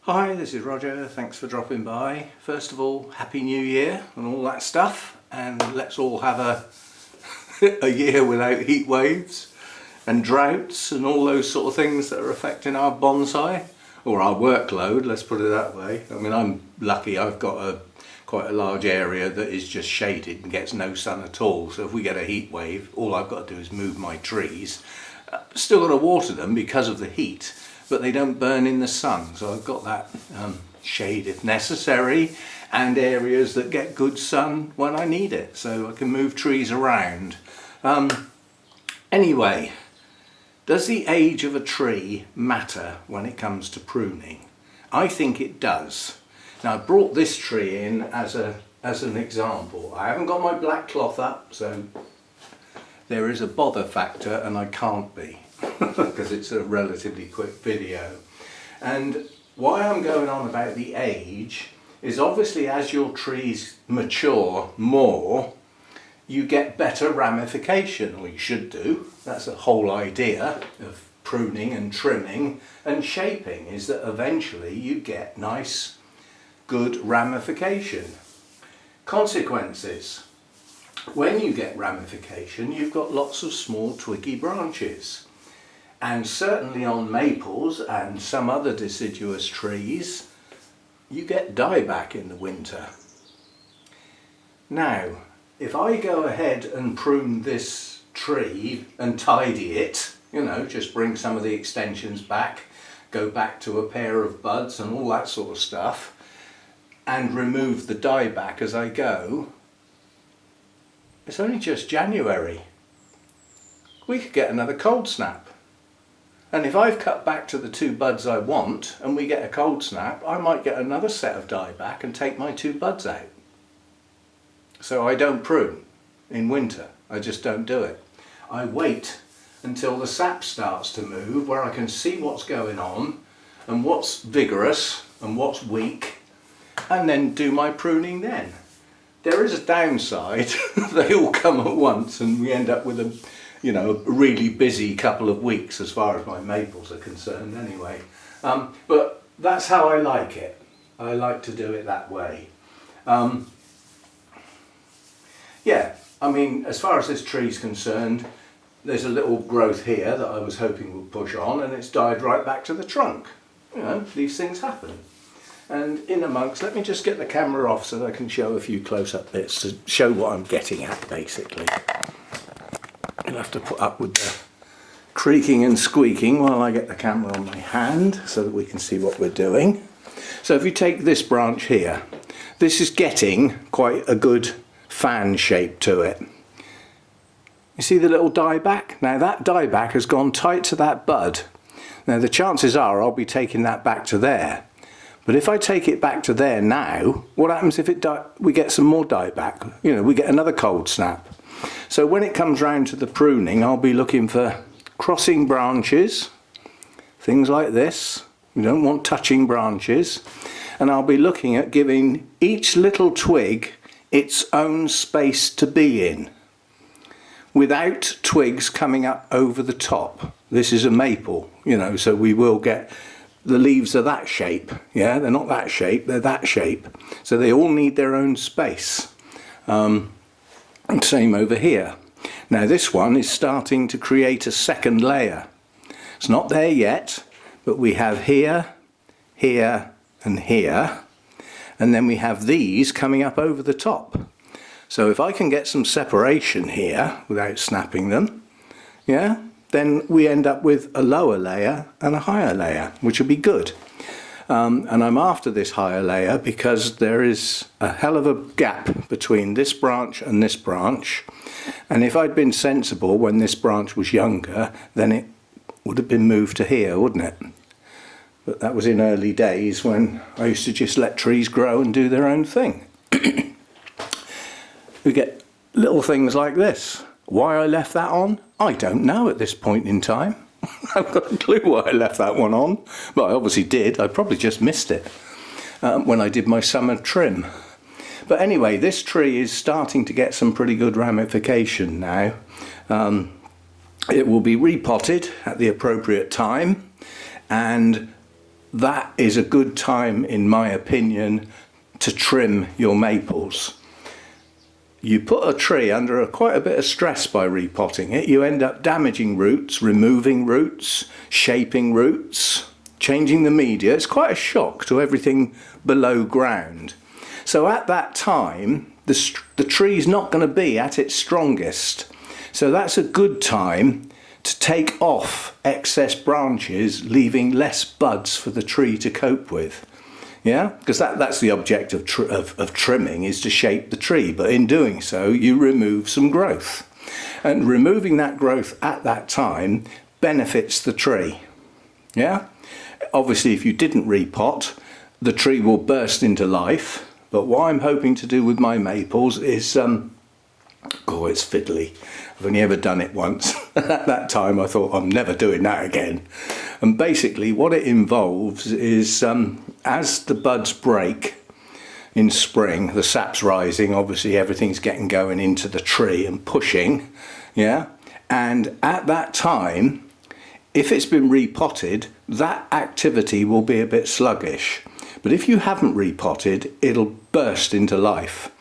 Hi, this is Roger. Thanks for dropping by. First of all, Happy New Year and all that stuff, and let's all have a year without heat waves and droughts and all those sort of things that are affecting our bonsai, or our workload, let's put it that way. I mean, I'm lucky, I've got quite a large area that is just shaded and gets no sun at all, so if we get a heat wave, all I've got to do is move my trees. Still got to water them because of the heat, but they don't burn in the sun, so I've got that shade if necessary, and areas that get good sun when I need it, so I can move trees around. Anyway, does the age of a tree matter when it comes to pruning? I think it does. Now, I brought this tree in as an example. I haven't got my black cloth up, so there is a bother factor, and I can't be because it's a relatively quick video. And why I'm going on about the age is obviously as your trees mature more, you get better ramification, or you should do. That's the whole idea of pruning and trimming and shaping, is that eventually you get nice, good ramification. Consequences. When you get ramification, you've got lots of small twiggy branches. And certainly on maples and some other deciduous trees, you get dieback in the winter. Now, if I go ahead and prune this tree and tidy it, you know, just bring some of the extensions back, go back to a pair of buds and all that sort of stuff, and remove the dieback as I go, it's only just January. We could get another cold snap. And if I've cut back to the 2 buds I want and we get a cold snap, I might get another set of dieback and take my 2 buds out. So I don't prune in winter. I just don't do it. I wait until the sap starts to move, where I can see what's going on and what's vigorous and what's weak, and then do my pruning then. There is a downside. They all come at once and we end up with a really busy couple of weeks as far as my maples are concerned anyway. But that's how I like it. I like to do it that way. Yeah, I mean, as far as this tree's concerned, there's a little growth here that I was hoping would push on, and it's died right back to the trunk. You know, these things happen. And in amongst, let me just get the camera off so that I can show a few close-up bits to show what I'm getting at, basically. You'll have to put up with the creaking and squeaking while I get the camera on my hand so that we can see what we're doing. So if you take this branch here, this is getting quite a good fan shape to it. You see the little dieback? Now that dieback has gone tight to that bud. Now the chances are I'll be taking that back to there. But if I take it back to there now, what happens if we get some more dieback? You know, we get another cold snap. So when it comes round to the pruning, I'll be looking for crossing branches, things like this. We don't want touching branches. And I'll be looking at giving each little twig its own space to be in, without twigs coming up over the top. This is a maple, you know, so we will get, the leaves are that shape, yeah, they're not that shape, they're that shape. So they all need their own space. And same over here. Now this one is starting to create a second layer. It's not there yet, but we have here, here and here, and then we have these coming up over the top. So if I can get some separation here without snapping them, yeah, then we end up with a lower layer and a higher layer, which will be good. And I'm after this higher layer because there is a hell of a gap between this branch and this branch, and if I'd been sensible when this branch was younger, then it would have been moved to here, wouldn't it? But that was in early days when I used to just let trees grow and do their own thing. We get little things like this. Why I left that on, I don't know at this point in time. I've got a clue why I left that one on, but I obviously did. I probably just missed it when I did my summer trim. But anyway, this tree is starting to get some pretty good ramification now. It will be repotted at the appropriate time, and that is a good time, in my opinion, to trim your maples. You put a tree under quite a bit of stress by repotting it. You end up damaging roots, removing roots, shaping roots, changing the media. It's quite a shock to everything below ground. So at that time, the tree's not going to be at its strongest. So that's a good time to take off excess branches, leaving less buds for the tree to cope with. Yeah, because that's the object of trimming, is to shape the tree. But in doing so, you remove some growth. And removing that growth at that time benefits the tree. Yeah, obviously if you didn't repot, the tree will burst into life. But what I'm hoping to do with my maples is, oh, it's fiddly. I've only ever done it once. At that time I thought, I'm never doing that again. And basically what it involves is, as the buds break in spring, the sap's rising, obviously everything's getting going into the tree and pushing, yeah? And at that time, if it's been repotted, that activity will be a bit sluggish. But if you haven't repotted, it'll burst into life.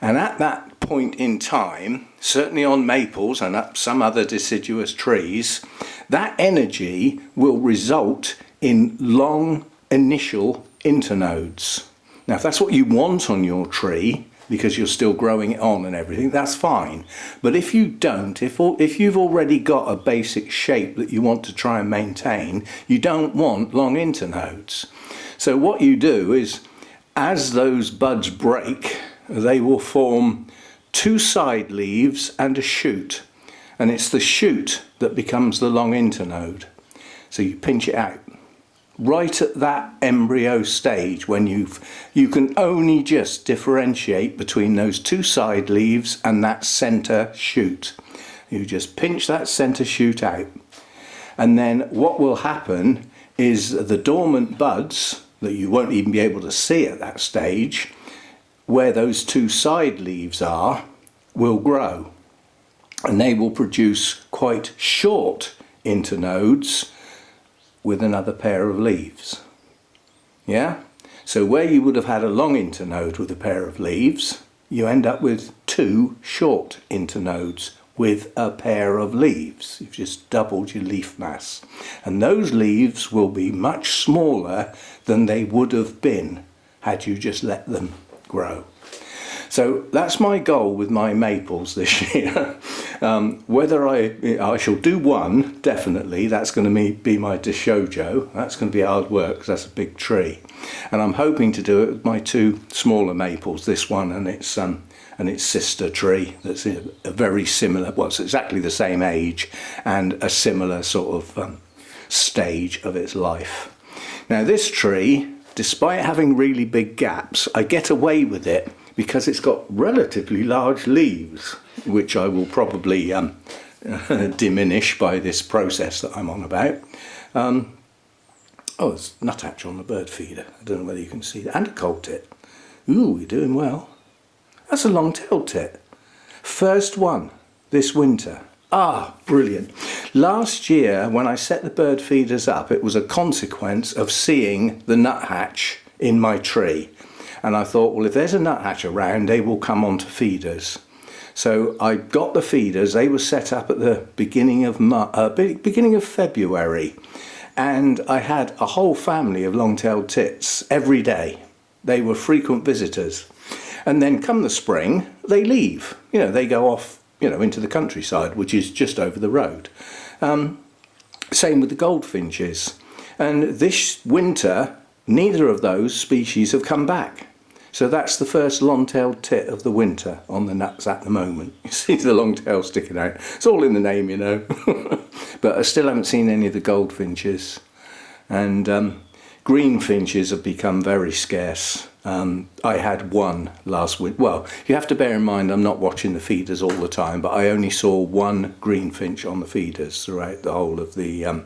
And at that point in time, certainly on maples and some other deciduous trees, that energy will result in long initial internodes. Now, if that's what you want on your tree, because you're still growing it on and everything, that's fine. But if you don't, if you've already got a basic shape that you want to try and maintain, you don't want long internodes. So what you do is, as those buds break, they will form two side leaves and a shoot. And it's the shoot that becomes the long internode. So you pinch it out. Right at that embryo stage, when you can only just differentiate between those two side leaves and that centre shoot. You just pinch that centre shoot out. And then what will happen is the dormant buds that you won't even be able to see at that stage, where those two side leaves are, will grow. And they will produce quite short internodes with another pair of leaves. Yeah? So where you would have had a long internode with a pair of leaves, you end up with two short internodes with a pair of leaves. You've just doubled your leaf mass. And those leaves will be much smaller than they would have been had you just let them grow. So that's my goal with my maples this year. Whether I shall do one, definitely, that's going to be my Deshojo. That's going to be hard work because that's a big tree. And I'm hoping to do it with my two smaller maples, this one and its sister tree that's a very similar, well, it's exactly the same age and a similar sort of stage of its life. Now this tree, despite having really big gaps, I get away with it because it's got relatively large leaves, which I will probably diminish by this process that I'm on about. Oh, there's nuthatch on the bird feeder. I don't know whether you can see that. And a coal tit. Ooh, we're doing well. That's a long-tailed tit. First one this winter. Ah, brilliant. Last year, when I set the bird feeders up, it was a consequence of seeing the nuthatch in my tree. And I thought, well, if there's a nuthatch around, they will come onto feeders. So I got the feeders. They were set up at the beginning of February. And I had a whole family of long-tailed tits every day. They were frequent visitors. And then come the spring, they leave. You know, they go off, into the countryside, which is just over the road. Same with the goldfinches. And this winter, neither of those species have come back. So that's the first long-tailed tit of the winter on the nuts at the moment. You see the long tail sticking out. It's all in the name, But I still haven't seen any of the goldfinches. And greenfinches have become very scarce. I had one last week. Well, you have to bear in mind I'm not watching the feeders all the time, but I only saw one greenfinch on the feeders throughout the whole of the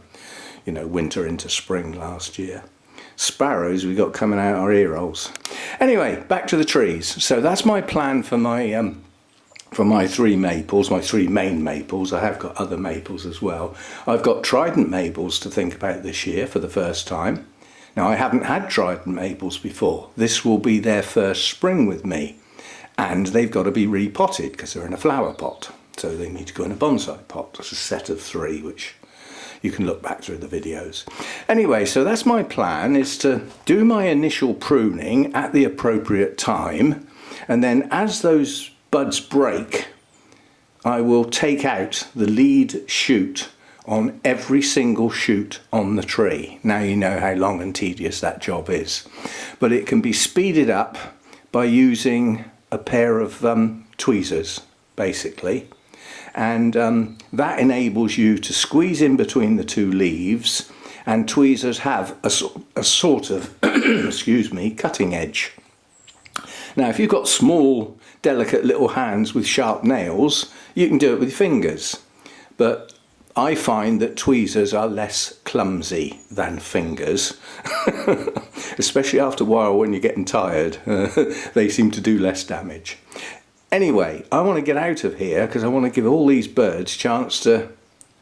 winter into spring last year. Sparrows we got coming out our ear holes. Anyway, back to the trees. So that's my plan for my three maples, my three main maples. I have got other maples as well. I've got trident maples to think about this year for the first time. Now, I haven't had trident maples before. This will be their first spring with me, and they've got to be repotted because they're in a flower pot, so they need to go in a bonsai pot. That's a set of 3, which you can look back through the videos. Anyway, so that's my plan, is to do my initial pruning at the appropriate time, and then as those buds break, I will take out the lead shoot on every single shoot on the tree. Now you know how long and tedious that job is, but it can be speeded up by using a pair of tweezers, basically, and that enables you to squeeze in between the 2 leaves, and tweezers have a sort of excuse me, cutting edge. Now if you've got small delicate little hands with sharp nails, you can do it with your fingers, but I find that tweezers are less clumsy than fingers, especially after a while when you're getting tired. They seem to do less damage. Anyway, I want to get out of here because I want to give all these birds a chance to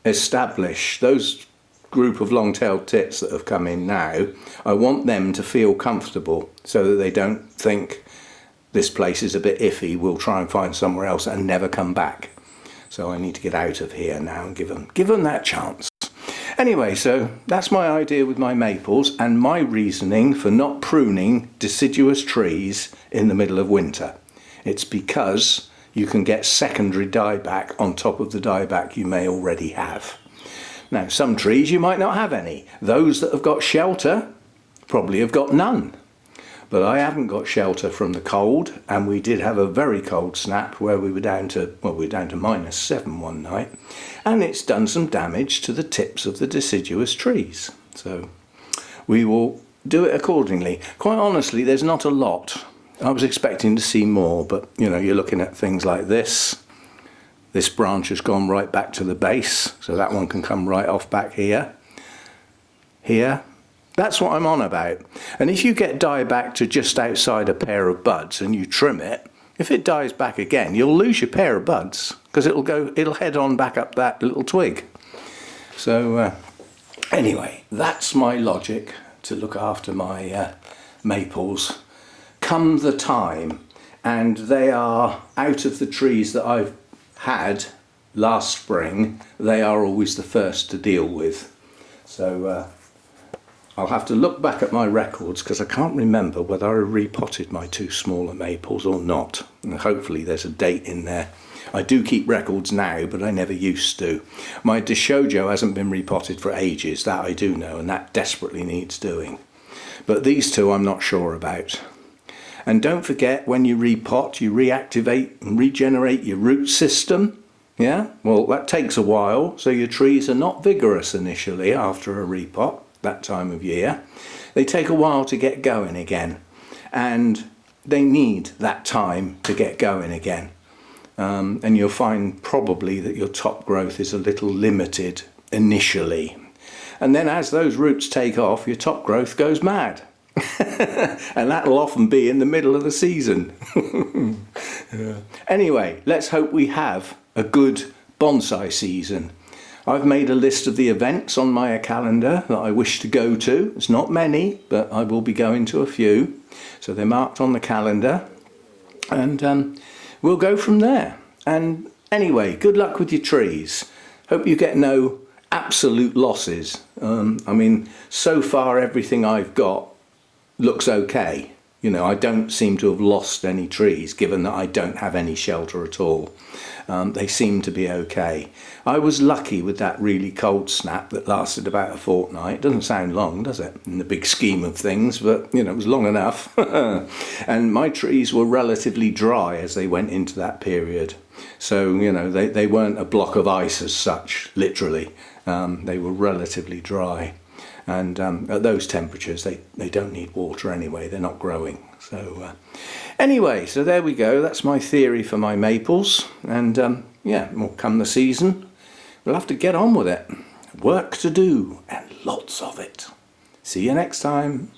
establish. Those group of long-tailed tits that have come in now, I want them to feel comfortable so that they don't think this place is a bit iffy, we'll try and find somewhere else and never come back. So I need to get out of here now and give them that chance. Anyway, so that's my idea with my maples and my reasoning for not pruning deciduous trees in the middle of winter. It's because you can get secondary dieback on top of the dieback you may already have. Now, some trees you might not have any. Those that have got shelter probably have got none. But I haven't got shelter from the cold, and we did have a very cold snap where we were down to -7 one night, and it's done some damage to the tips of the deciduous trees. So we will do it accordingly. Quite honestly, there's not a lot. I was expecting to see more, but you know, you're looking at things like this. This branch has gone right back to the base, so that one can come right off back here. Here. That's what I'm on about. And if you get dieback to just outside a pair of buds and you trim it, if it dies back again, you'll lose your pair of buds because it'll head on back up that little twig. So anyway, that's my logic to look after my maples come the time, and they are out of the trees that I've had last spring. They are always the first to deal with. So I'll have to look back at my records because I can't remember whether I repotted my 2 smaller maples or not. And hopefully there's a date in there. I do keep records now, but I never used to. My Deshojo hasn't been repotted for ages, that I do know, and that desperately needs doing. But these 2 I'm not sure about. And don't forget, when you repot, you reactivate and regenerate your root system. Yeah, well, that takes a while, so your trees are not vigorous initially after a repot. That time of year, they take a while to get going again, and they need that time to get going again, and you'll find probably that your top growth is a little limited initially, and then as those roots take off, your top growth goes mad. And that'll often be in the middle of the season. Anyway, let's hope we have a good bonsai season. I've made a list of the events on my calendar that I wish to go to. It's not many, but I will be going to a few. So they're marked on the calendar, and we'll go from there. And anyway, good luck with your trees. Hope you get no absolute losses. I mean, so far everything I've got looks okay. You know, I don't seem to have lost any trees, given that I don't have any shelter at all. They seem to be okay. I was lucky with that really cold snap that lasted about a fortnight. Doesn't sound long, does it, in the big scheme of things, but you know, it was long enough. And my trees were relatively dry as they went into that period. So, you know, they weren't a block of ice as such, literally. They were relatively dry. And at those temperatures, they don't need water anyway. They're not growing. So anyway, so there we go. That's my theory for my maples. And yeah, well, come the season, we'll have to get on with it. Work to do, and lots of it. See you next time.